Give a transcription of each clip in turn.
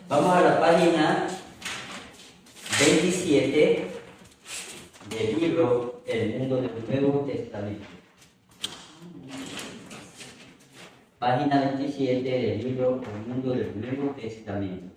Vamos a la página 27 del libro El Mundo del Nuevo Testamento. Página 27 del libro El Mundo del Nuevo Testamento.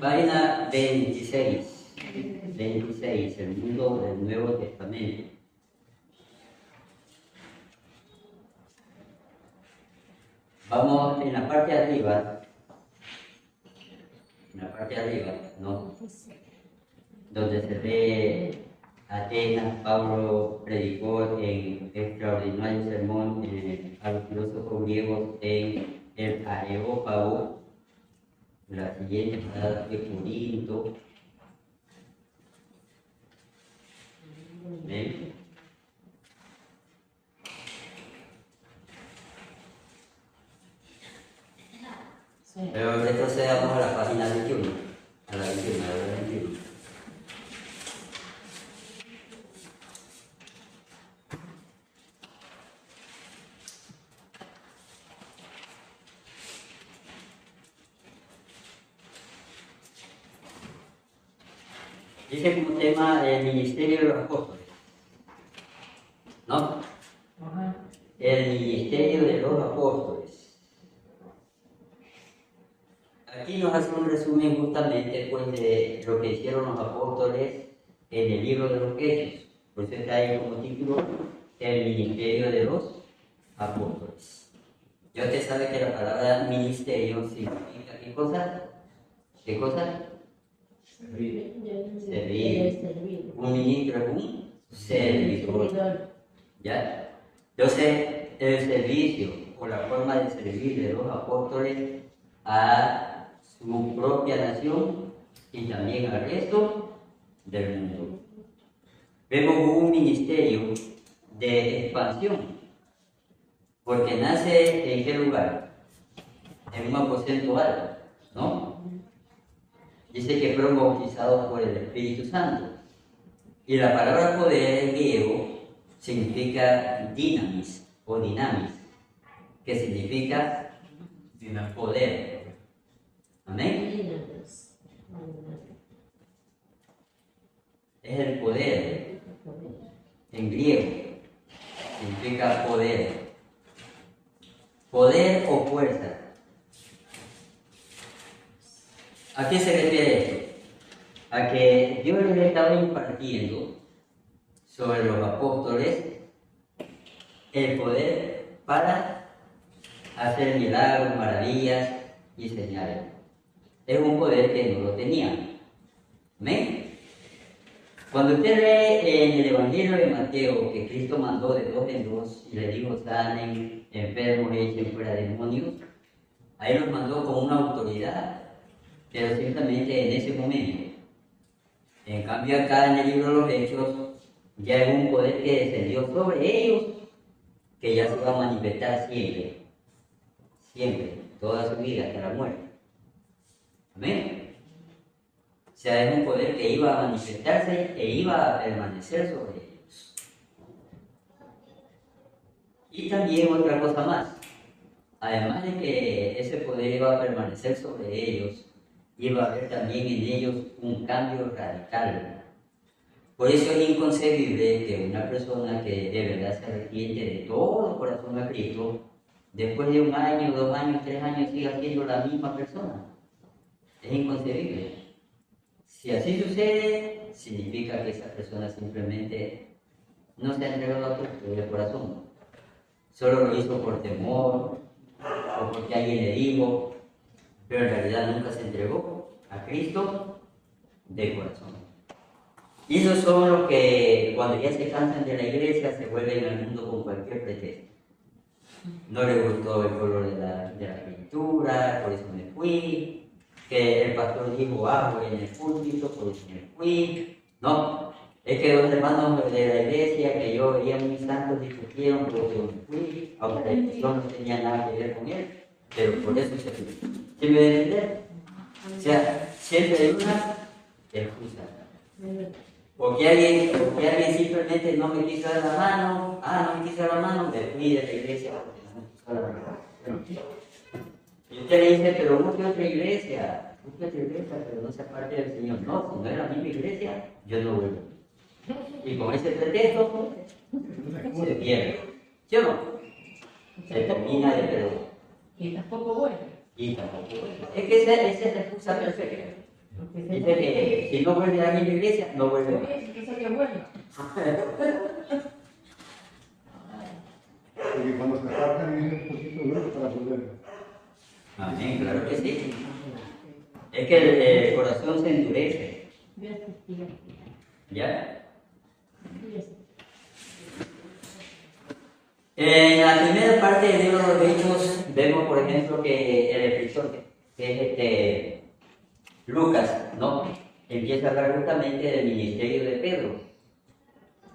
Página 26, El Mundo del Nuevo Testamento. Vamos en la parte de arriba, ¿no? Donde se ve Atenas, Pablo predicó en extraordinario sermón a los filósofos griegos en el Areópago. La siguiente parada de Corinto. ¿Ven? Pero retrocedamos a la página 21. A la 21, a la 21. Dice como tema el ministerio de los apóstoles, ¿no? El ministerio de los apóstoles. Aquí nos hace un resumen justamente pues, de lo que hicieron los apóstoles en el libro de los Hechos. Por eso está ahí como título el ministerio de los apóstoles. Ya usted sabe que la palabra ministerio significa ¿qué cosa? ¿Qué cosa? Servir. Un ministro es un servidor. ¿Ya? Entonces, el servicio o la forma de servir de los apóstoles a su propia nación y también al resto del mundo. Vemos un ministerio de expansión, porque nace ¿en qué lugar? En un aposento alto, ¿no? Dice que fueron bautizados por el Espíritu Santo. Y la palabra poder en griego significa dinamis o dinamis, que significa poder. Amén. Es el poder en griego, significa poder. Poder o fuerza. ¿A qué se refiere esto? A que Dios les estaba impartiendo sobre los apóstoles el poder para hacer milagros, maravillas y señales. Es un poder que no lo tenían. ¿Amén? Cuando usted lee en el Evangelio de Mateo que Cristo mandó de dos en dos y le dijo sanen, enfermos, echen fuera demonios, ahí los mandó con una autoridad, pero simplemente en ese momento. En cambio acá en el libro de los Hechos ya es un poder que descendió sobre ellos, que ya se va a manifestar siempre, toda su vida hasta la muerte. Amén. O sea, es un poder que iba a manifestarse e iba a permanecer sobre ellos. Y también otra cosa más, además de que ese poder iba a permanecer sobre ellos, iba a haber también en ellos un cambio radical. Por eso es inconcebible que una persona que de verdad se arrepiente de todo corazón a Cristo, después de 1 año, 2 años, 3 años, siga siendo la misma persona. Es inconcebible. Si así sucede, significa que esa persona simplemente no se ha entregado a Cristo de corazón. Solo lo hizo por temor o porque alguien le dijo, pero en realidad nunca se entregó a Cristo de corazón. Y esos son los que cuando ya se cansan de la iglesia se vuelven al mundo con cualquier pretexto. No le gustó el color de la pintura, por eso me fui. Que el pastor dijo algo en el púlpito, por eso me fui. No, es que los hermanos de la iglesia que yo veía muy santos discutieron, por eso me fui, aunque la discusión no tenía nada que ver con él, pero por eso se fue. ¿Sí me debe entender? O sea, siempre hay una excusa. O que alguien simplemente no me quiso dar la mano, no me quiso dar la mano, me fui de la iglesia porque no me quiso dar la mano. Y usted le dice, pero busque otra iglesia, pero no sea parte del Señor. No, si no es la misma iglesia, yo no vuelvo. Y con ese pretexto se pierde. ¿Sí o no? Se termina de perder. Y tampoco bueno. Es que esa es la excusa perfecta. Dice que si no vuelve a la misma iglesia, no vuelve más. Eso sería bueno. Porque cuando se apartan viene un poquito luego para volver. Amén, claro que sí. Es que el corazón se endurece. ¿Ya? En la primera parte del libro de los Hechos vemos, por ejemplo, que el escritor, que es Lucas, ¿no? Empieza a hablar justamente del ministerio de Pedro,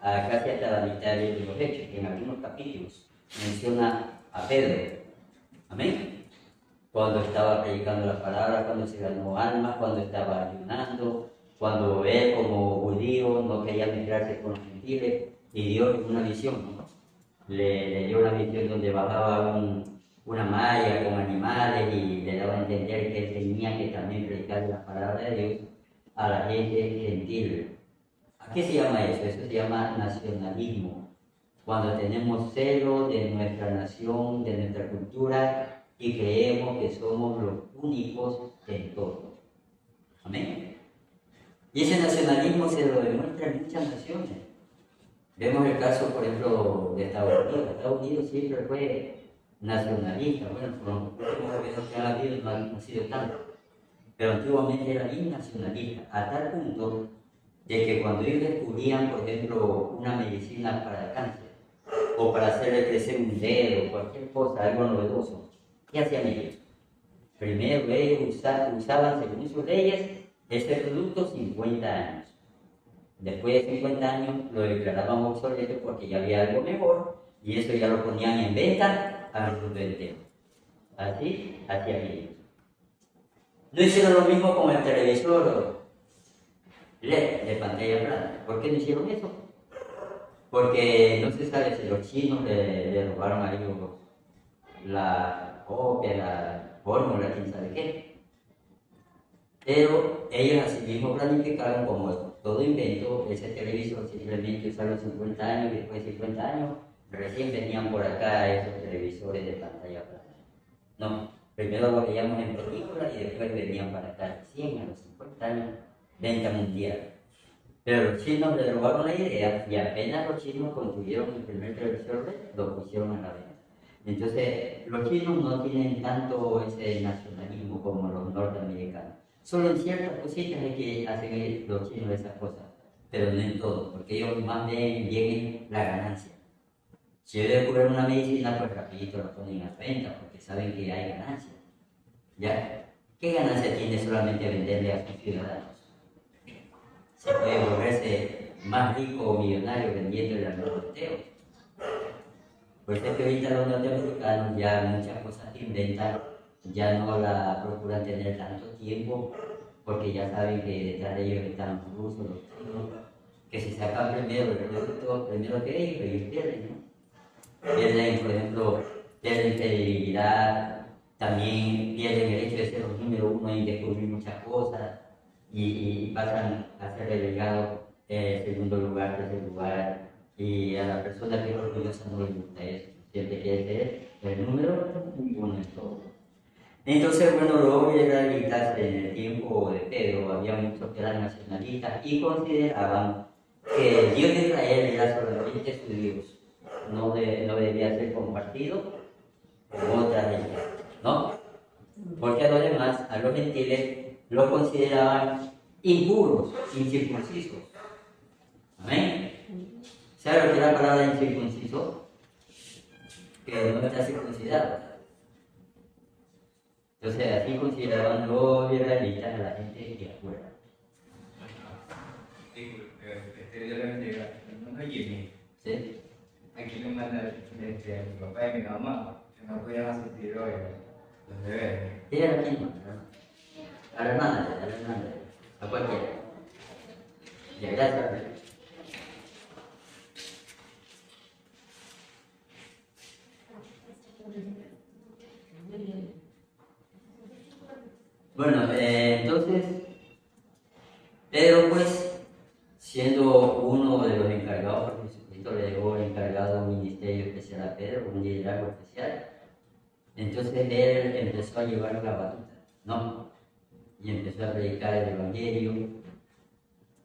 casi hasta la mitad de los Hechos, que en algunos capítulos menciona a Pedro. Amén. Cuando estaba predicando la palabra, cuando se ganó almas, cuando estaba ayunando, cuando él como judío no quería mezclarse con los gentiles, y Dios en una visión, ¿no? Le dio una visión donde bajaba una malla con animales y le daba a entender que él tenía que también predicar la palabra de Dios a la gente gentil. ¿A qué se llama eso? Eso se llama nacionalismo. Cuando tenemos celo de nuestra nación, de nuestra cultura y creemos que somos los únicos en todo. Amén. Y ese nacionalismo se lo demuestra en muchas naciones. Vemos el caso, por ejemplo, de Estados Unidos. Estados Unidos siempre fue nacionalista. Bueno, por los últimos gobiernos que han habido no han sido tanto. Pero antiguamente era bien nacionalista, a tal punto de que cuando ellos descubrían, por ejemplo, una medicina para el cáncer, o para hacerle crecer un dedo, cualquier cosa, algo novedoso, ¿qué hacían ellos? Primero ellos usaban, según sus leyes, este producto 50 años. Después de 50 años lo declaraban obsoleto porque ya había algo mejor y eso ya lo ponían en venta al mundo entero. Así hacían ellos. No hicieron lo mismo con el televisor LED de pantalla plana. ¿Por qué no hicieron eso? Porque no se sabe si los chinos le robaron a ellos la copia, la fórmula, quién sabe qué. Pero ellos así mismo planificaron como todo invento, ese televisor simplemente usaron 50 años y después de 50 años recién venían por acá esos televisores de pantalla plana. No, primero lo veíamos en películas y después venían para acá recién a los 50 años, venta mundial. Pero los chinos le robaron la idea y apenas los chinos construyeron el primer televisor lo pusieron a la venta. Entonces, los chinos no tienen tanto ese nacionalismo como los norteamericanos. Solo en ciertas cositas es que hacen los chinos esas cosas, pero no en todo, porque ellos más bien la ganancia. Si ellos descubren una medicina, pues rapidito la ponen a venta, porque saben que hay ganancia. ¿Ya? ¿Qué ganancia tiene solamente venderle a sus ciudadanos? Se puede volverse más rico o millonario vendiéndole a los europeos. Por eso es que ahorita los norteamericanos ya muchas cosas que inventan ya no la procuran tener tanto tiempo porque ya saben que detrás de ellos están los rusos, los chinos, que si sacan primero el producto, primero que ellos pierden, ¿no? Pierden, por ejemplo, pierden credibilidad, también pierden el hecho de ser los número uno y descubrir muchas cosas y pasan a ser relegados segundo lugar, tercer lugar, y a la persona que es orgullosa no le gusta eso, siempre quiere ser el número uno en todo. Entonces, bueno, los israelitas en el tiempo de Pedro había muchos que eran nacionalistas y consideraban que el Dios de Israel era solamente su Dios, no debía ser compartido con otras religiones, ¿no? Porque a los demás, a los gentiles, los consideraban impuros, incircuncisos. Amén. ¿Sabe lo que es la palabra incircunciso? Que no está circuncidado. Entonces, así consideraban los israelitas a la gente de afuera. Yo le bendiga. No hay Jimmy. ¿Sí? Aquí le manda a mi papá y mi mamá, que no podían asistir hoy los bebés. Ella era la misma, ¿no? A la hermana, a cualquiera. Y gracias. Bueno, entonces, Pedro, pues, siendo uno de los encargados, porque Jesucristo le dejó encargado un ministerio especial a Pedro, un liderazgo especial, entonces él empezó a llevar la batuta, ¿no? Y empezó a predicar el Evangelio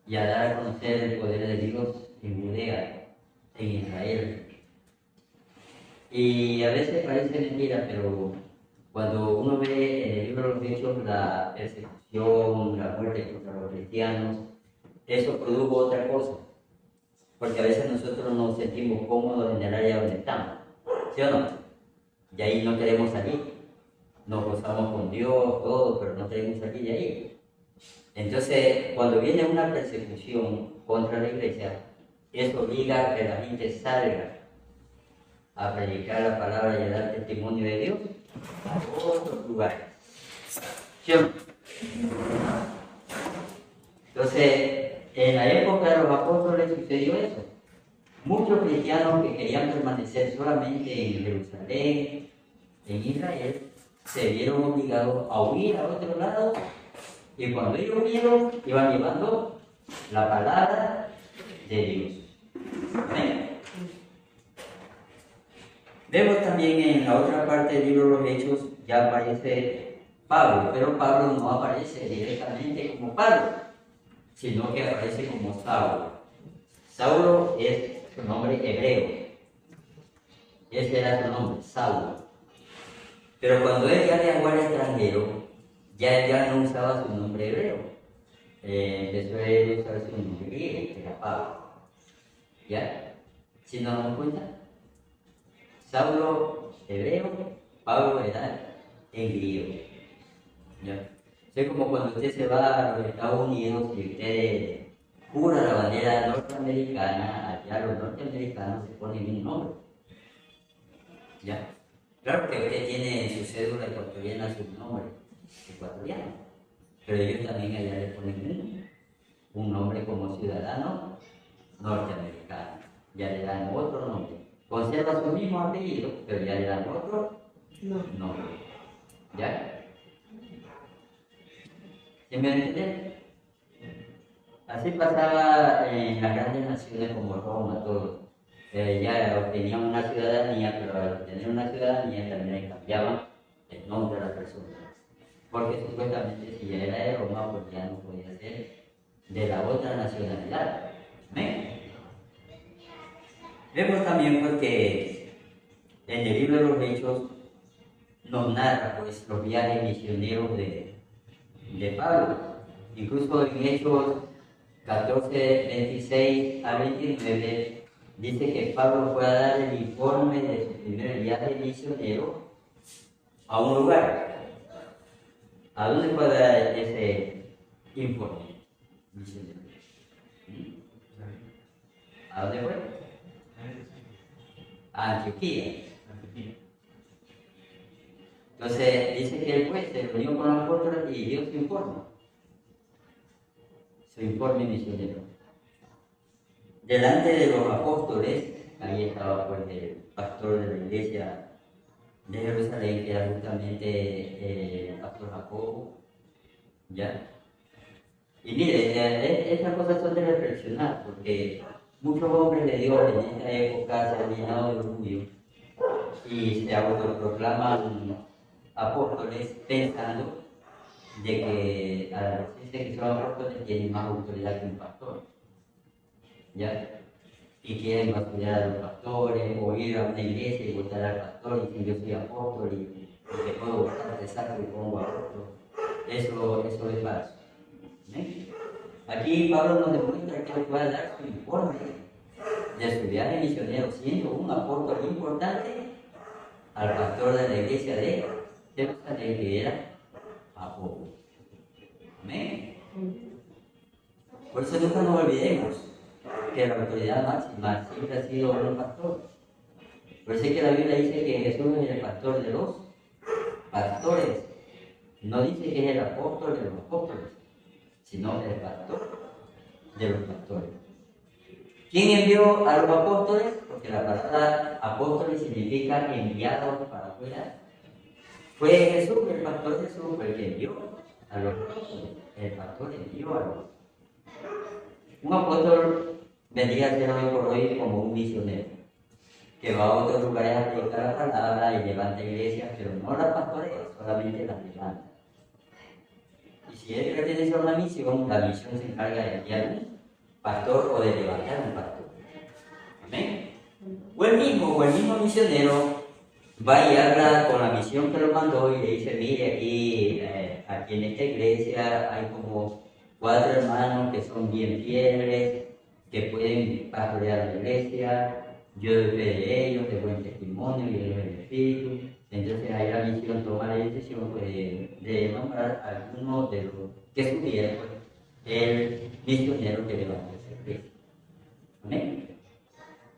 y a dar a conocer el poder de Dios en Judea, en Israel. Y a veces parece mentira, pero cuando uno ve en el libro de los Hechos la persecución, la muerte contra los cristianos, eso produjo otra cosa. Porque a veces nosotros nos sentimos cómodos en el área donde estamos, ¿sí o no? Y ahí no queremos salir. Nos gozamos con Dios, todo, pero no queremos salir de ahí. Entonces, cuando viene una persecución contra la iglesia, eso obliga a que la gente salga a predicar la palabra y a dar testimonio de Dios a otros lugares. ¿Sí o no? Entonces, en la época de los apóstoles sucedió eso. Muchos cristianos que querían permanecer solamente en Jerusalén, en Israel, se vieron obligados a huir a otro lado, y cuando ellos huyeron, iban llevando la palabra de Dios. ¿Amén? Vemos también en la otra parte del libro de los Hechos, ya aparece Pablo, pero Pablo no aparece directamente como Pablo, sino que aparece como Saulo. Saulo es su nombre hebreo. Ese era su nombre, Saulo. Pero cuando él ya viajó al extranjero, ya no usaba su nombre hebreo. Empezó a usar su nombre griego, que era Pablo. ¿Ya? ¿Sí nos damos cuenta? Saulo hebreo, Pablo era en griego. ¿Ya? Es como cuando usted se va a los Estados Unidos y usted jura la bandera norteamericana, allá los norteamericanos se ponen un nombre. ¿Ya? Claro que usted tiene en su cédula ecuatoriana su nombre ecuatoriano, pero ellos también allá le ponen un nombre como ciudadano norteamericano. Ya le dan otro nombre. Conserva su mismo apellido, pero ya le dan otro nombre. ¿Ya? ¿Sí me entienden? Así pasaba en las grandes naciones como Roma, todo. Ya obtenían una ciudadanía, pero al obtener una ciudadanía también le cambiaban el nombre a la persona. Porque supuestamente si ya era de Roma, pues ya no podía ser de la otra nacionalidad. ¿Amén? Vemos también pues, que en el libro de los Hechos nos narra pues, los viajes misioneros de Pablo. Incluso en Hechos 14, 26 a 29 dice que Pablo fue a dar el informe de su primer viaje misionero a un lugar. ¿A dónde fue a dar ese informe misionero? ¿A dónde fue? A Antioquía. Entonces dice que él fue, se reunió con los apóstoles y dio su informe misionero. Delante de los apóstoles, ahí estaba pues el pastor de la iglesia de Jerusalén, que era justamente el pastor Jacobo, ¿ya? Y mire, estas cosas son de reflexionar, porque muchos hombres de Dios en esta época se han llenado de orgullo y se autoproclaman apóstoles pensando de que al decirse que son apóstoles tienen más autoridad que un pastor. ¿Ya? Y quieren basurar a los pastores o ir a una iglesia y votar al pastor y decir yo soy apóstol y te puedo votar, te saco y pongo apóstol. Eso es falso. ¿Sí? Aquí Pablo nos demuestra que él puede dar su informe de su viaje misionero siendo un apóstol importante al pastor de la iglesia de Jerusalén que era apóstol. Amén. Por eso nunca nos olvidemos que la autoridad máxima siempre ha sido un pastor. Por eso es que la Biblia dice que Jesús es el pastor de los pastores. No dice que es el apóstol de los apóstoles, sino el pastor de los pastores. ¿Quién envió a los apóstoles? Porque la palabra apóstoles significa enviados para afuera. Fue Jesús, el pastor Jesús, fue el que envió a los apóstoles. El pastor envió a los. Un apóstol vendría a ser hoy por hoy como un misionero, que va a otros lugares a predicar la palabra y levanta iglesias, pero no las pastorea, solamente las levanta. Y si él pertenece a una misión, la misión se encarga de enviar un pastor o de levantar un pastor. Amén. O el mismo misionero va y habla con la misión que lo mandó y le dice, mire, aquí en esta iglesia hay como 4 hermanos que son bien fieles, que pueden pastorear la iglesia, yo doy fe de ellos, de buen testimonio y de buen espíritu. Entonces ahí la misión toma la decisión pues, de nombrar a alguno de los que subiera pues, el misionero que levanta esa iglesia. ¿Amén?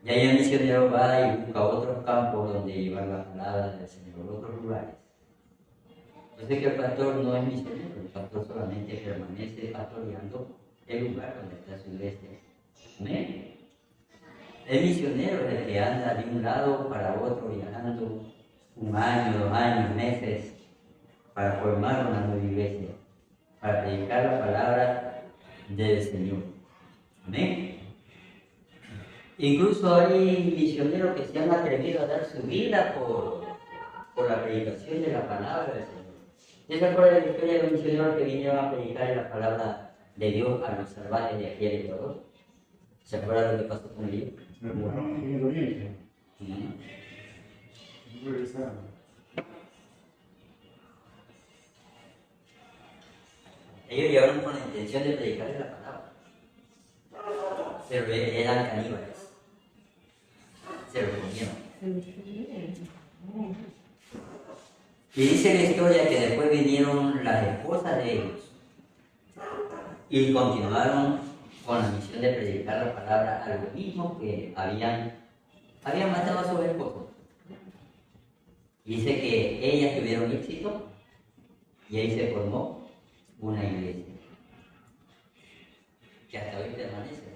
Y ahí el misionero va y busca otros campos donde llevar la palabra del Señor, otros lugares. Yo sé que el pastor no es misionero, el pastor solamente permanece pastoreando el lugar donde está su iglesia. ¿Amén? El misionero es el que anda de un lado para otro viajando 1 año, 2 años, meses para formar una nueva iglesia, para predicar la palabra del Señor. Amén. Incluso hay misioneros que se han atrevido a dar su vida por la predicación de la palabra del Señor. ¿Ya se acuerdan de la historia de los misioneros que vinieron a predicar la palabra de Dios a los salvajes de aquí en Ecuador? ¿Se acuerdan de lo que pasó con ellos? En el oriente. Uh-huh. Regresaron. Ellos llegaron con la intención de predicarles la palabra, pero eran caníbales, se lo comieron. Y dice la historia que después vinieron las esposas de ellos y continuaron con la misión de predicar la palabra a los mismos que habían matado a sus esposos. Dice que ellas tuvieron éxito y ahí se formó una iglesia que hasta hoy permanece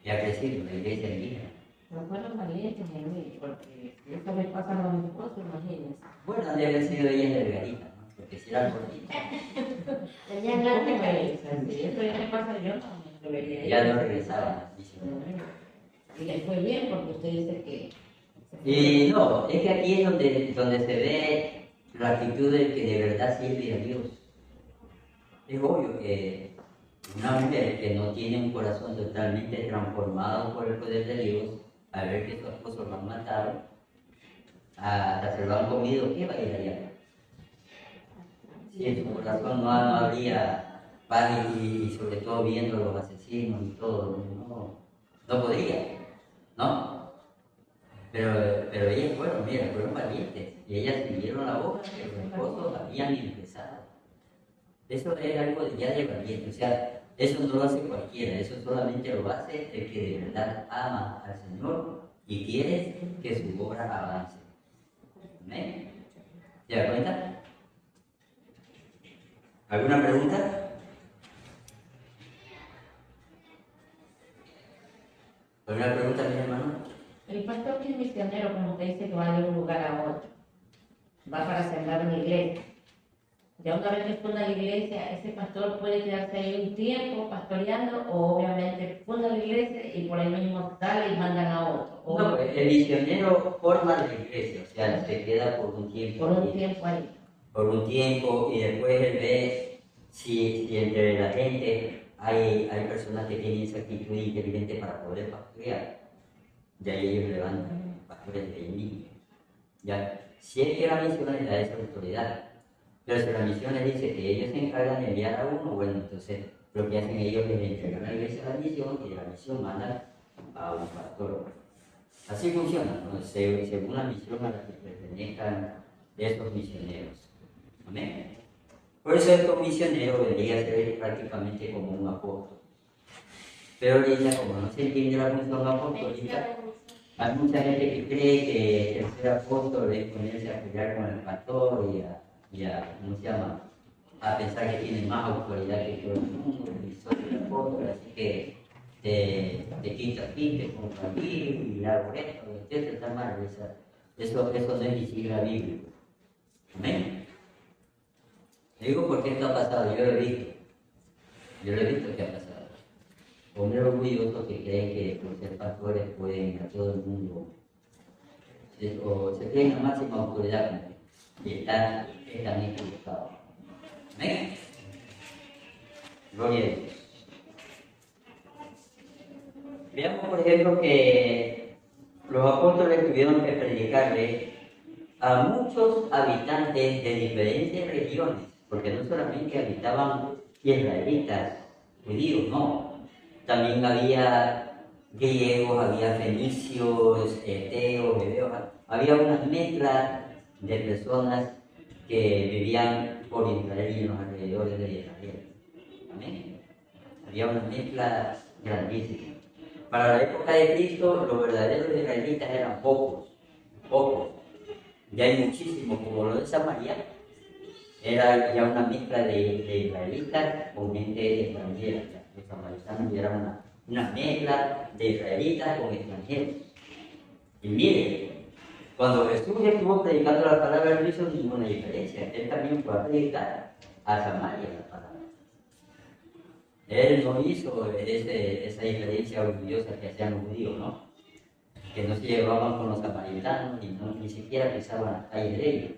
y ha crecido la iglesia indígena. No fueron valientes en mí, porque esto me pasa a mis esposos, imagínense. Bueno, han de haber sido ellas delgaditas, ¿no? Porque si eran gorditas. Tenían ganas de reírse, si eso ya me pasa yo, no me debería ir. Ya no regresaban. Y les fue bien, porque usted dice que... Y no, es que aquí es donde se ve la actitud del que de verdad sirve a Dios. Es obvio que una mujer que no tiene un corazón totalmente transformado por el poder de Dios, al ver que su esposo lo han matado, hasta se lo han comido, ¿qué va a ir allá? Si en su corazón no habría paz y sobre todo viendo a los asesinos y todo, no podría, ¿no? Pero ellas fueron valientes y ellas siguieron la boca que los esposos habían empezado. Eso es algo ya de valiente, o sea, eso no lo hace cualquiera, eso solamente lo hace el que de verdad ama al Señor y quiere que su obra avance. ¿Amén? ¿Se da cuenta? ¿Alguna pregunta? ¿Alguna pregunta, mi hermano? El pastor que es misionero, como usted dice, que va de un lugar a otro, va para sembrar una iglesia. Ya una vez que funda la iglesia, ese pastor puede quedarse ahí un tiempo pastoreando, o obviamente funda la iglesia y por ahí mismo sale y mandan a otro. O No, pues, el misionero forma la iglesia, o sea, se queda por un tiempo. por un allí. tiempo ahí. Por un tiempo y después él ve si entre la gente hay personas que tienen esa actitud inteligente para poder pastorear. Ya ellos levantan pastores de niños. Ya, si es que la misión les da esa autoridad, pero si la misión les dice que ellos se encargan de enviar a uno, bueno, entonces lo que hacen ellos es entregar a la iglesia la misión y de la misión mandan a un pastor. Así funciona, ¿no? Según la misión a la que pertenezcan esos misioneros. Amén. Por eso el misionero vendría a ser prácticamente como un apóstol. Pero ahorita, como no se entiende la función apostólica, hay mucha gente que cree que el ser apóstol es ponerse a pelear con el pastor y a ¿cómo se llama? A pensar que tiene más autoridad que todo el mundo, y soy el apóstol, así que te quito aquí, te pongo aquí, y hago esto, etc. Está mal, eso no es visible a la Biblia. Amén. Digo porque esto ha pasado, yo lo he visto que ha pasado. Hombres orgullosos que creen que por ser pastores pueden a todo el mundo, o se creen la máxima autoridad, y están equivocados. ¿Amén? Gloria a Dios. Veamos, por ejemplo, que los apóstoles tuvieron que predicarle a muchos habitantes de diferentes regiones, porque no solamente habitaban israelitas, judíos, no. También había griegos, había fenicios, eteos, hebeos, había una mezcla de personas que vivían por Israel y en los alrededores de Israel. Amén. Había una mezcla grandísima. Para la época de Cristo, los verdaderos israelitas eran pocos. Ya hay muchísimos, como lo de Samaria, era ya una mezcla de israelitas con gente extranjera. Los samaritanos eran una mezcla de israelitas con extranjeros. Y miren, cuando Jesús estuvo predicando la palabra, no hizo ninguna diferencia. Él también fue a predicar a Samaria la palabra. Él no hizo esa diferencia orgullosa que hacían los judíos, ¿no? Que no se llevaban con los samaritanos ni siquiera pisaban las calles de ellos.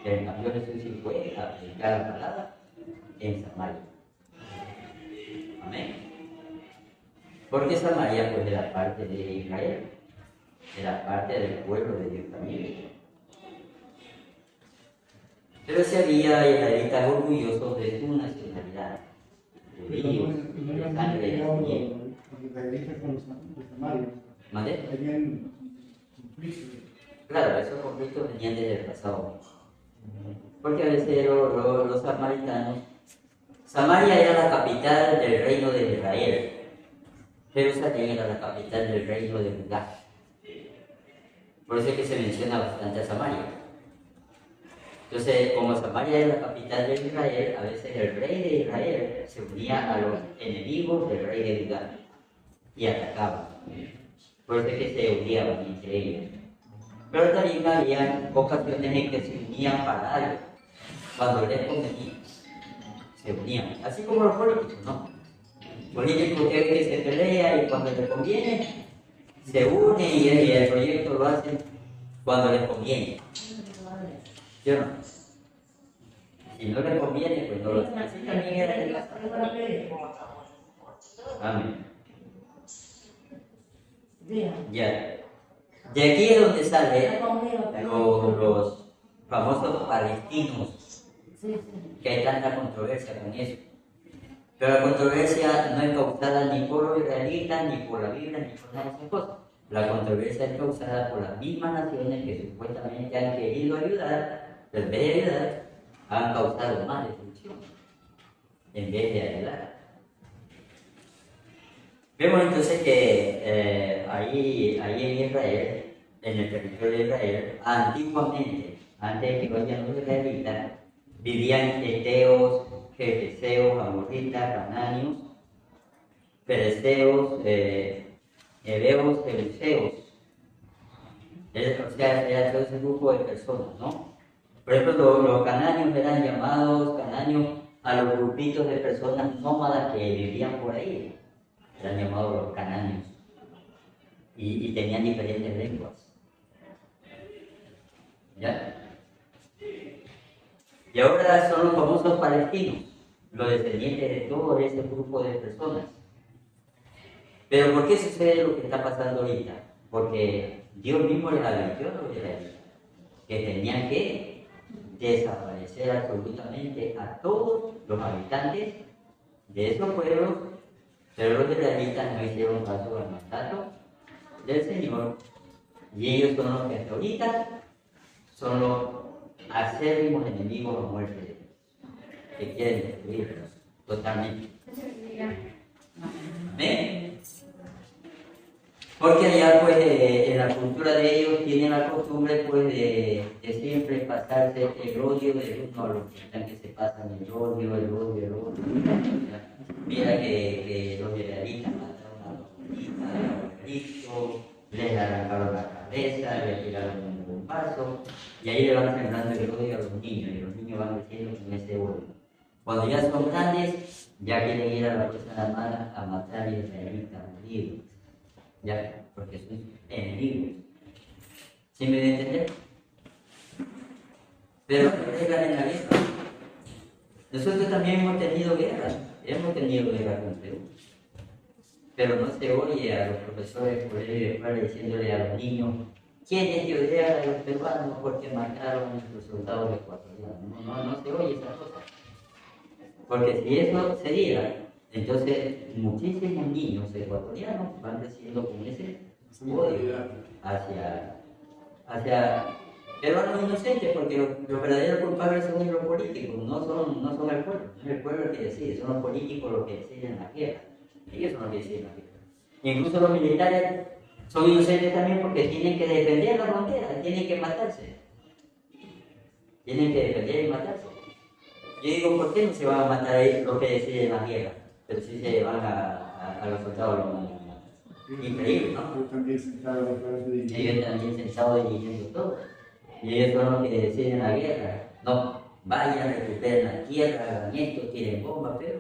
Pero en cambio Jesús sí fue a predicar la palabra en Samaria. Amén. Porque Samaria pues era parte de Israel, era parte del pueblo de Dios también. Pero si había israelitas orgullosos de su nacionalidad, judíos, de sangre de nacimiento. Los israelitas con los samarios. ¿Vale? Tenían conflictos. Claro, esos conflictos venían desde el pasado. Porque a veces los samaritanos, Samaria era la capital del reino de Israel, Jerusalén era la capital del reino de Judá. Por eso es que se menciona bastante a Samaria. Entonces, como Samaria era la capital de Israel, a veces el rey de Israel se unía a los enemigos del rey de Judá y atacaban. Por eso es que se odiaban entre ellos. Pero también había ocasiones en que se unían para algo. Cuando les convenía, se unían. Así como los políticos, ¿no? Políticos que se pelea y cuando les conviene, se unen y el proyecto lo hacen cuando les conviene. ¿Sí o no? Si no les conviene, pues no lo hacen. Así también era el caso. Amén. Ya. De aquí es donde salen los famosos palestinos, que hay tanta controversia con eso. Pero la controversia no es causada ni por los israelitas, ni por la Biblia, ni por nada de esas cosas. La controversia es causada por las mismas naciones que supuestamente han querido ayudar, pero en vez de ayudar, han causado más destrucción, en vez de ayudar. Vemos entonces que ahí en Israel, en el territorio de Israel, antiguamente, antes de que vayan los israelitas, vivían eteos, jebuseos, amorritas, cananeos, fereceos, heveos, jebuseos. O sea, era todo ese grupo de personas, ¿no? Por ejemplo, los cananeos eran llamados cananeos años a los grupitos de personas nómadas que vivían por ahí. Eran llamados los cananeos. Y tenían diferentes lenguas. ¿Ya? Y ahora son los famosos palestinos, los descendientes de todo ese grupo de personas. Pero ¿por qué sucede lo que está pasando ahorita? Porque Dios mismo les advirtió a los israelitas que tenían que desaparecer absolutamente a todos los habitantes de esos pueblos, pero los israelitas no hicieron caso al mandato del Señor, y ellos son los que hasta ahorita son los acérrimos enemigos a muerte de Dios, que quieren destruirlos totalmente. ¿Amén? Porque allá pues en la cultura de ellos tienen la costumbre pues de siempre pasarse el odio del uno al otro, que se pasan el odio. Mira que los israelitas mataron a los israelitas, a Cristo, les arrancaron la cabeza, les tiraron un bombazo, y ahí le van sembrando el odio a los niños, y los niños van creciendo con ese odio. Cuando ya son grandes, ya quieren ir a la fuerza armada a matar a los israelitas, judíos. Ya, porque son enemigos. ¿Sí me voy a entender? Pero reglas en la guerra. Nosotros también hemos tenido guerra con Perú. Pero no se oye a los profesores por ahí de fuera diciéndole a los niños quiénes odian a los peruanos porque mataron a nuestros soldados ecuatorianos. No se oye esa cosa. Porque si eso se diera, entonces muchísimos niños ecuatorianos van creciendo con ese odio hacia peruanos inocentes, porque los verdaderos culpables son los políticos, no son el pueblo. No es el pueblo el que decide, son los políticos los que deciden la guerra. Ellos son los que deciden la guerra. Incluso los militares son inocentes también porque tienen que defender la frontera, tienen que matarse. Tienen que defender y matarse. Yo digo, ¿por qué no se van a matar ahí los que deciden la guerra? Pero si se van a los soldados, los mandan a matar. Increíble, ¿no? Ellos también sentados dirigiendo todo. Y ellos son los que deciden la guerra. No, vayan, recuperen la tierra, hagan esto, tiren bombas, pero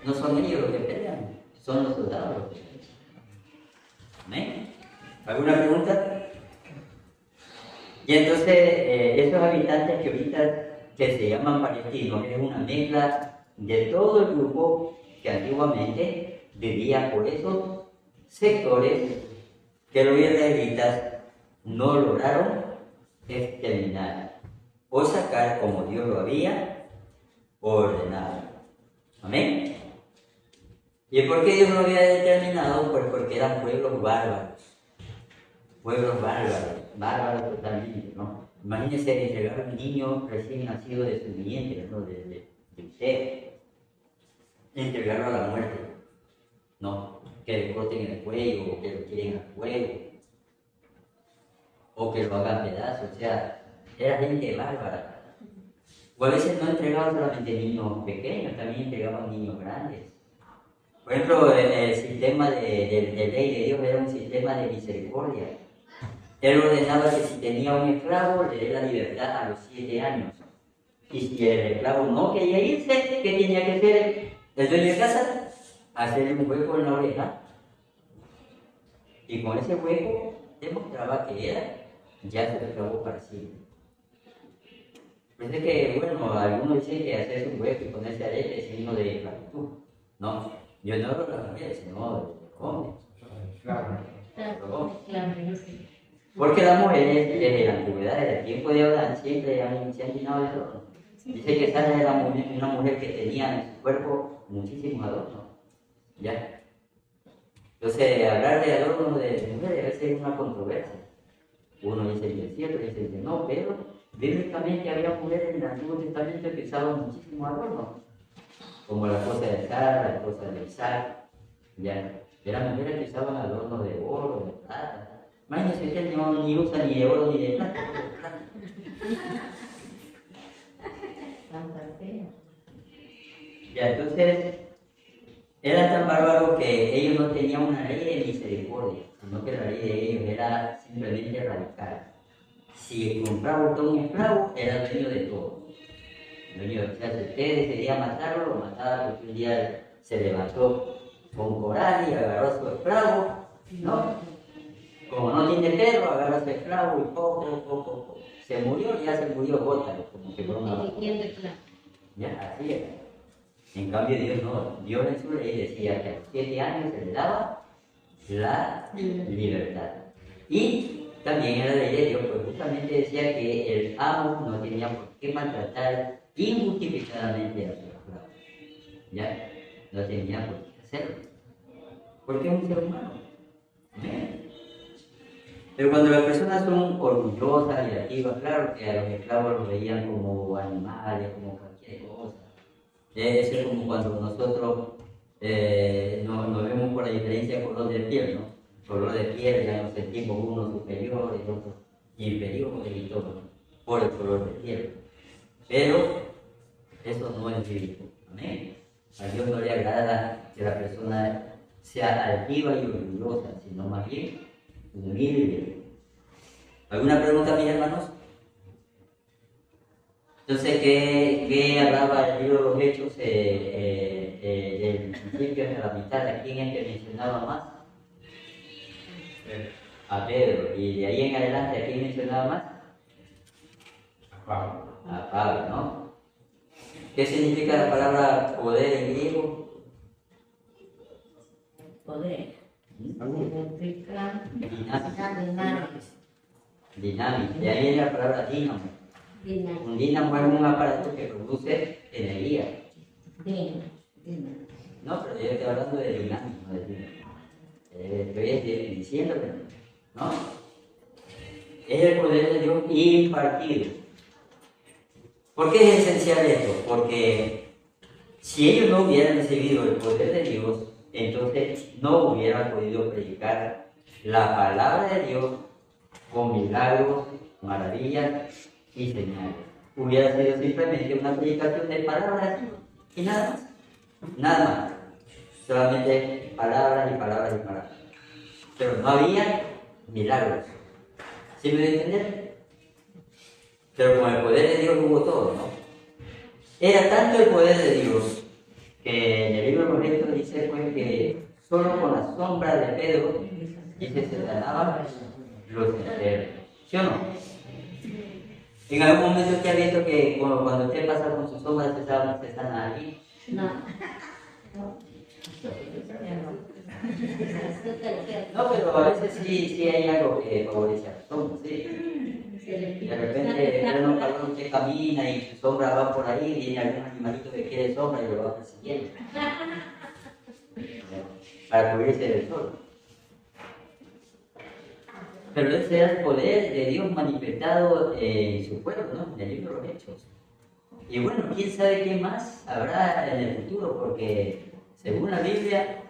no son ellos los que pelean, son los soldados los que pelean. ¿Amén? ¿Alguna pregunta? Y entonces, esos habitantes que ahorita que se llaman palestinos es una mezcla de todo el grupo que antiguamente vivía por esos sectores que los israelitas no lograron exterminar o sacar como Dios lo había ordenado. ¿Amén? ¿Y por qué Dios lo había determinado? Pues porque eran pueblos bárbaros totalmente, ¿no? Imagínense entregar a un niño recién nacido de su vientre, ¿no? de usted, entregarlo a la muerte, ¿no? Que le corten el cuello, o que lo tiren al fuego, o que lo hagan pedazos, o sea, era gente bárbara. O a veces no entregaban solamente niños pequeños, también entregaban niños grandes. Por ejemplo, el sistema de ley de Dios era un sistema de misericordia. Él ordenaba que si tenía un esclavo, le dé la libertad a los 7 años. Y si el esclavo no quería irse, ¿qué tenía que hacer el dueño de casa? Hacerle un hueco en la oreja. Y con ese hueco demostraba que era ya su esclavo para siempre. Parece que, bueno, algunos dicen que hacerse un hueco y ponerse arete es signo de esclavitud. No, yo no hablo de las mujeres, sino de los hombres. Porque las mujeres desde la antigüedad, desde el tiempo de Adán, siempre se han llenado de adornos. Dice que Sara era una mujer que tenía en su cuerpo muchísimos adornos. ¿Ya? Entonces, hablar de adornos de mujeres a veces es una controversia. Uno dice que es cierto, otro dice que no, pero bíblicamente había mujeres en el Antiguo Testamento que usaban muchísimos adornos, como la esposa de Sara, la esposa de Isaac. ¿Ya? Eran mujeres que usaban adornos de oro, de plata. Imagínense que no ni usa ni de oro ni de plata. Ya, entonces, eran tan bárbaros que ellos no tenían una ley de misericordia, sino que la ley de ellos era simplemente radical. Si compraba usted un esclavo, era dueño de todo. El dueño decía, si usted decidía matarlo, lo mataba porque un día se levantó con coraje y agarró a su esclavo, ¿no? Como no tiene perro, agarra a su esclavo y poco. Se murió, ya se murió, bótalo, como que por una... Ya, así era. En cambio Dios no, Dios en su ley decía que a los 7 años se le daba la libertad. Y también en la ley de Dios, pues justamente decía que el amo no tenía por qué maltratar injustificadamente a su esclavo. ¿Ya? No tenía por qué hacerlo. Porque es un ser humano. ¿Amén? Pero cuando las personas son orgullosas y activas, claro que a los esclavos los veían como animales, como cualquier cosa. Eso es como cuando nosotros nos vemos por la diferencia de color de piel, ¿no? Color de piel, ya nos sentimos unos superiores, otros inferiores y todo, ¿no? Por el color de piel. Pero eso no es bíblico. Amén. A Dios no le agrada que la persona sea altiva y orgullosa, sino más bien humilde. ¿Alguna pregunta, mis hermanos? Entonces, ¿qué hablaba el libro de los Hechos del principio hasta la mitad? ¿A quién es que mencionaba más? A Pedro. Y de ahí en adelante, ¿a quién mencionaba más? A Pablo, ¿no? ¿Qué significa la palabra poder en griego? Poder. Significa Dinámico. De ahí viene la palabra dínamo. Un dínamo es un aparato que produce energía. No, pero yo estoy hablando de dinámico, no de dínamo. Estoy diciéndole, ¿no? Es el poder de Dios impartido. ¿Por qué es esencial esto? Porque si ellos no hubieran recibido el poder de Dios, entonces no hubieran podido predicar la palabra de Dios con milagros, maravillas y señales. Hubiera sido simplemente una predicación de palabras y nada más. Nada más. Solamente palabras y palabras y palabras. Pero no había milagros. ¿Sí me voy a entender? Pero con el poder de Dios hubo todo, ¿no? Era tanto el poder de Dios que en el libro de los Hechos dice pues que solo con la sombra de Pedro dice se sanaban los enfermos. ¿Sí o no? En algún momento usted ha visto que cuando usted pasa con sus sombras se sana allí. No. No, pero a veces sí hay algo que favorece a las sombras, sí. De repente, uno cuando usted camina y su sombra va por ahí, viene algún animalito que quiere sombra y lo va persiguiendo. Para cubrirse del sol. Pero ese era el poder de Dios manifestado en su pueblo, ¿no? En el libro de los Hechos. Y bueno, quién sabe qué más habrá en el futuro, porque según la Biblia,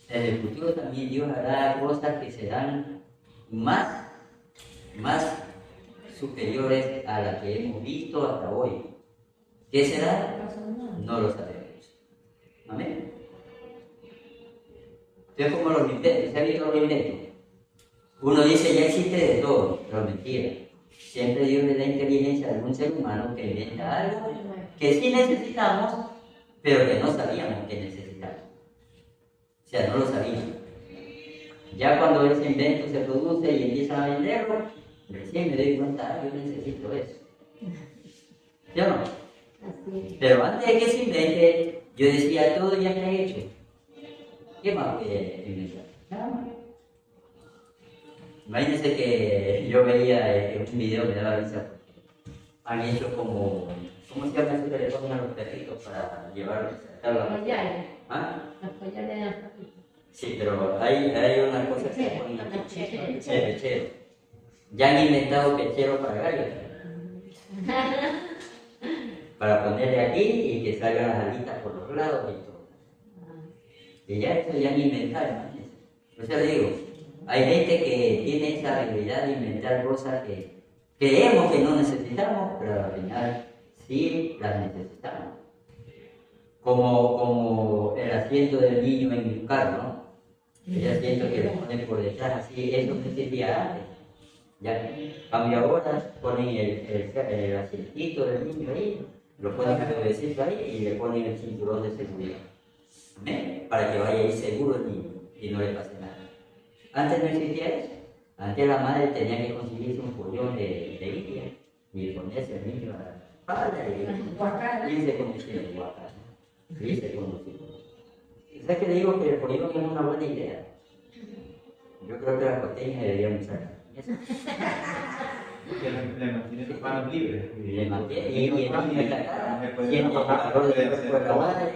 en el futuro también Dios hará cosas que serán más superiores a las que hemos visto hasta hoy. ¿Qué será? No lo sabemos. Amén. Entonces, como los inventos, ¿se ha visto los inventos? Uno dice, ya existe de todo, pero mentira. Siempre Dios le da inteligencia a algún ser humano que inventa algo que sí necesitamos, pero que no sabíamos que necesitábamos. O sea, no lo sabíamos. Ya cuando ese invento se produce y empiezan a venderlo, recién me doy cuenta, yo necesito eso. ¿Sí o no? Pero antes de que se invente, yo decía, todo ya está hecho. ¿Qué más voy a inventar? Nada más. Imagínense que yo veía un video, me daba risa, han hecho como, ¿cómo se llama eso que le ponen a los perritos para llevarlos a la Collares. ¿Ah? Los collares de los perritos. Sí, pero hay una cosa que se ponen aquí. Pechero. Ya han inventado pechero para gallos. Para ponerle aquí y que salgan las alitas por los lados y todo. Y ya eso ya han inventado, imagínense. O sea, digo, hay gente que tiene esa habilidad de inventar cosas que creemos que no necesitamos, pero al final sí las necesitamos. Como el asiento del niño en un carro, ¿no? El asiento que lo ponen por detrás, así, eso no existía antes. Ya cambia ahora, ponen el asientito del niño ahí, lo ponen nuevecito ahí y le ponen el cinturón de seguridad. ¿Amén? Para que vaya ahí seguro el niño y no le pase nada. Antes no existía eso. Antes la madre tenía que conseguirse un pollón de guía y ponerse al niño a la espalda y irse conduciendo guaca. Irse conduciendo. ¿Sabes qué le digo? Que el pollón es una buena idea. Yo creo que las costeñas deberían usar eso. Que le mantiene sus manos libres. Le mantiene y el niño está acá, siente el trabajar, calor puede del hacer cuerpo de la todo. madre.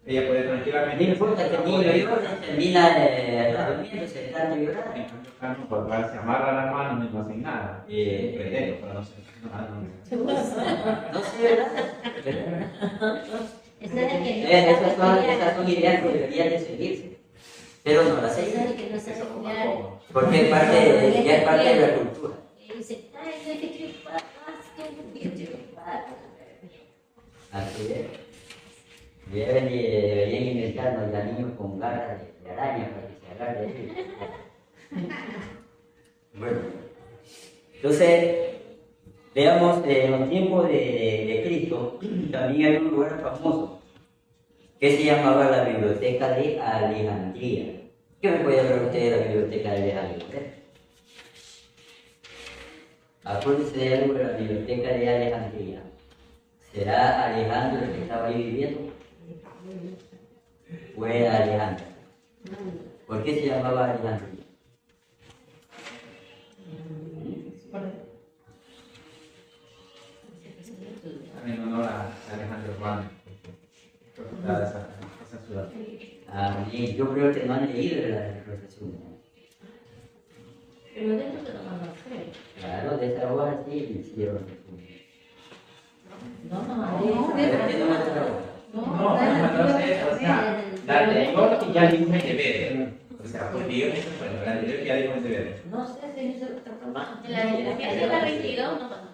Ella puede No tranquilamente. importa que el niño llore, termina durmiendo, se está llorando. En cambio, Carmen, pues, se amarra las manos y no hacen nada. Pretendo, pero no sé. No sé, ¿verdad? Esa es que Esas son ideas que deberían de seguirse, pero no las esa seguimos, es que no se Eso es más hace cómodo. porque ya es parte de la cultura. y dice, ay, no hay que chupar más, que no hay que chupar. Así es. Deberían inventarnos ya niños con garras de araña para que se agarre ahí. Bueno, entonces, veamos, en los tiempos de Cristo, también hay un lugar famoso que se llamaba la Biblioteca de Alejandría. ¿Qué me puede hablar usted de la Biblioteca de Alejandría? Acuérdense de algo de la Biblioteca de Alejandría. ¿Será Alejandro el que estaba ahí viviendo? Fue Alejandro. ¿Por qué se llamaba Alejandría? En honor a Alejandro Magno, que fundaba esa ciudad. Y yo creo que no han leído la resumen. Pero dentro de lo van a hacer. Claro, de esa hora sí hicieron resumen. No, A ver, ¿qué no me acuerdo? No, entonces, o sea, la anterior que ya dijo que ver. O sea, porque yo me bueno, la anterior que ya dijo que ver. no sé si es el otro programa. En la 22 no pasa.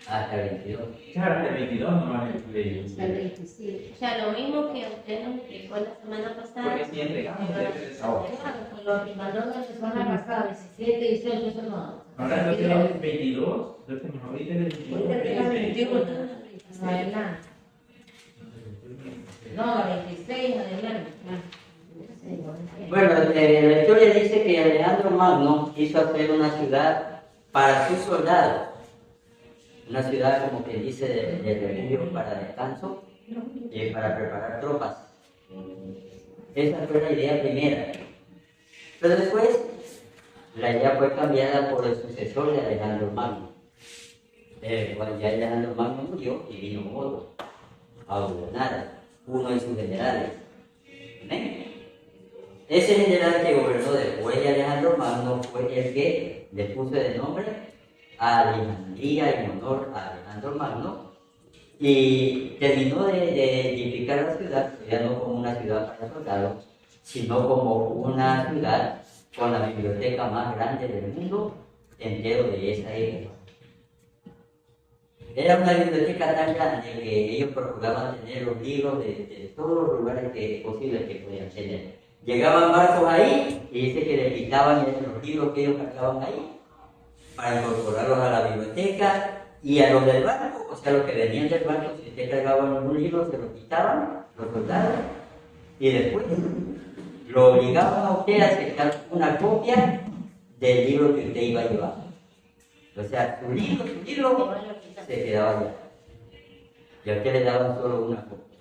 Hasta el 22. Claro, el 22 no van a leer. El 27. O sea, lo mismo que usted nos explicó la semana pasada. Porque si entregamos desde esa hora. Los que mandaron la semana pasada, 17, 18, eso no. Ahora no tenemos el 22, entonces ahorita el 22. Ahorita tenemos el 21. Adelante. No, 26, adelante. Bueno, la historia dice que Alejandro Magno quiso hacer una ciudad para sus soldados. Una ciudad, como que dice, de refugio para descanso y para preparar tropas. Esa fue la idea primera. Pero después, la idea fue cambiada por el sucesor de Alejandro Magno. Cuando ya Alejandro Magno murió y vino otro a gobernar, uno de sus generales. ¿Amén? Ese general que gobernó después de Alejandro Magno fue el que le puso de nombre a Alejandría en honor a Alejandro Magno y terminó de edificar la ciudad, ya no como una ciudad para soldados, sino como una ciudad con la biblioteca más grande del mundo entero de esa época. Era una biblioteca tan grande que ellos procuraban tener los libros de todos los lugares posibles que podían tener. Llegaban barcos ahí y dice que le quitaban los libros que ellos cargaban ahí para incorporarlos a la biblioteca y a los del barco, o sea, los que venían del barco, si usted cargaba algún libro, se lo quitaban los soldados y después lo obligaban a usted a aceptar una copia del libro que usted iba a llevar. O sea, su libro se quedaba allá. Y a usted le daban solo una copia.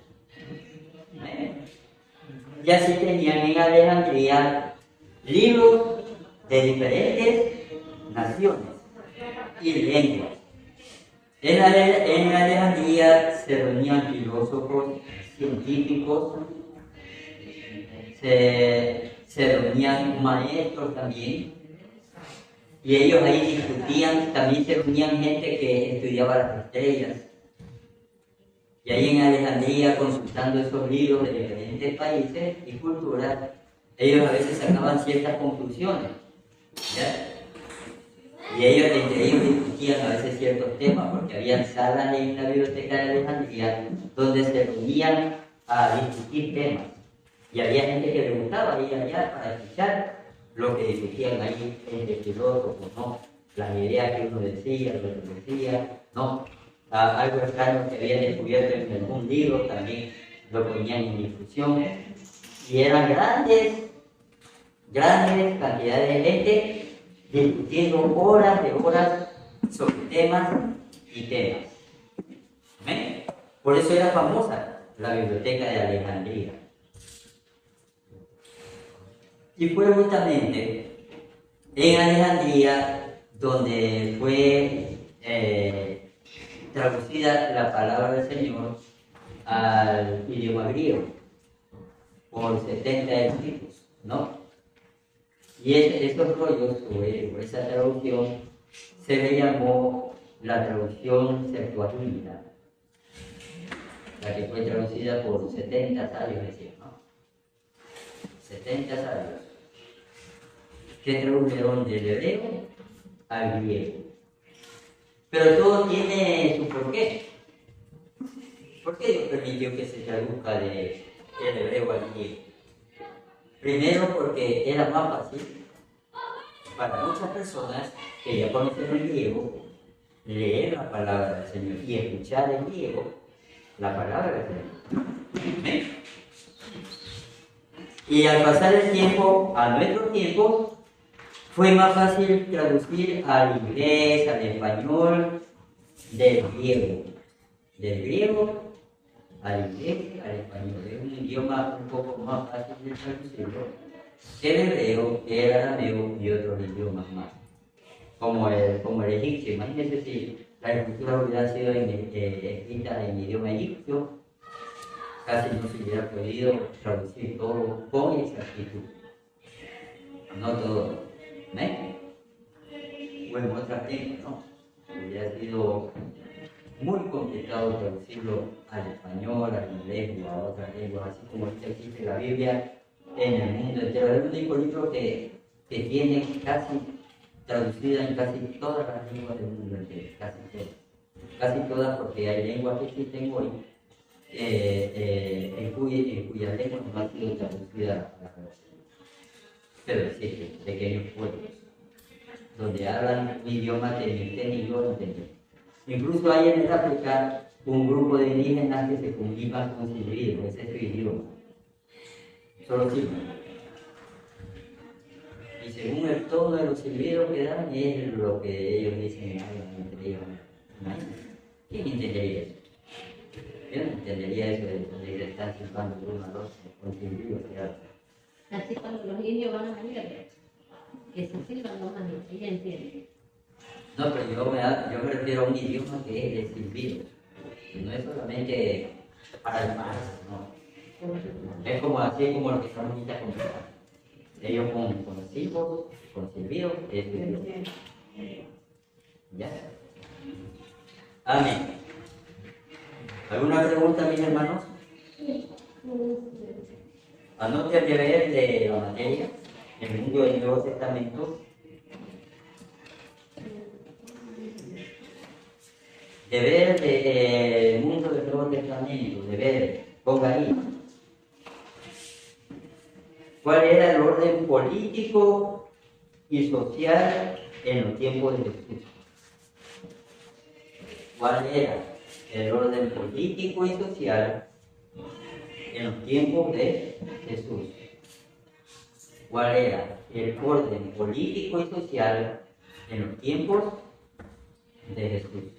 Y así tenían en Alejandría libros de diferentes naciones y lenguas. En Alejandría se reunían filósofos, científicos, se reunían maestros también, y ellos ahí discutían, también se reunían gente que estudiaba las estrellas. Y ahí en Alejandría, consultando esos libros de diferentes países y culturas, ellos a veces sacaban ciertas conclusiones, ¿ya? Y entre ellos discutían a veces ciertos temas, porque había salas en la biblioteca de Alejandría donde se reunían a discutir temas. Y había gente que le gustaba ir allá para escuchar lo que discutían ahí entre filósofos, ¿no? Las ideas que uno decía, lo que decía, ¿no? algo extraño que había descubierto en algún libro, también lo ponían en difusión, y eran grandes cantidades de gente discutiendo horas de horas sobre temas y temas. ¿Ven? Por eso era famosa la biblioteca de Alejandría. Y fue justamente en Alejandría donde fue traducida la palabra del Señor al idioma griego por 70 escritos, ¿no? Y estos rollos o esa traducción se le llamó la traducción Septuaginta, la que fue traducida por 70 sabios, decía, ¿no? 70 sabios que tradujeron del hebreo al griego. Pero todo tiene su porqué. ¿Por qué Dios permitió que se traduzca del hebreo al griego? Primero porque era más fácil para muchas personas que ya conocen el griego leer la palabra del Señor y escuchar en griego la palabra del Señor. ¿Ven? Y al pasar el tiempo, a nuestro tiempo, fue más fácil traducir al inglés, al español, del griego al inglés, al español. Es un idioma un poco más fácil de traducirlo que el hebreo, que el arameo y otros idiomas más, como el egipcio. Imagínense si la escritura hubiera sido escrita en idioma egipcio, casi no se hubiera podido traducir todo con exactitud. No todo, ¿ven? O en otras lenguas, ¿no? Hubiera sido muy complicado traducirlo al español, al inglés o a otras lenguas, así como ahorita existe la Biblia en el mundo entero. Es el único libro que tiene casi traducida en casi todas las lenguas del mundo entero, casi todas, porque hay lenguas que existen hoy en cuyas lenguas no ha sido traducida a la traducción. Pero existen pequeños pueblos donde hablan un idioma que ni usted ni yo entendemos. Incluso hay en el África un grupo de indígenas que se comunican con silbido, ese es su idioma. Solo silban. Y según el tono de los silbidos que dan, es lo que ellos dicen, entre ellos. ¿Quién entendería eso? Yo no entendería eso de estar silbando uno al otro con silbidos. Así cuando los indios van a morir, que se silban los manos, ella entiende. No, pero yo me refiero a un idioma que es de silbido. No es solamente para el mar, no. Es como así como lo que estamos ahorita conversando. Ellos con silbos, con silbidos, es su idioma. ¿Ya? Amén. ¿Alguna pregunta, mis hermanos? Anote el deber de la materia, el mundo del Nuevo Testamento. Deber del mundo del Nuevo Testamento, deber, ponga ahí. ¿Cuál era el orden político y social en los tiempos de Jesús? ¿Cuál era el orden político y social en los tiempos de Jesús? ¿Cuál era el orden político y social en los tiempos de Jesús?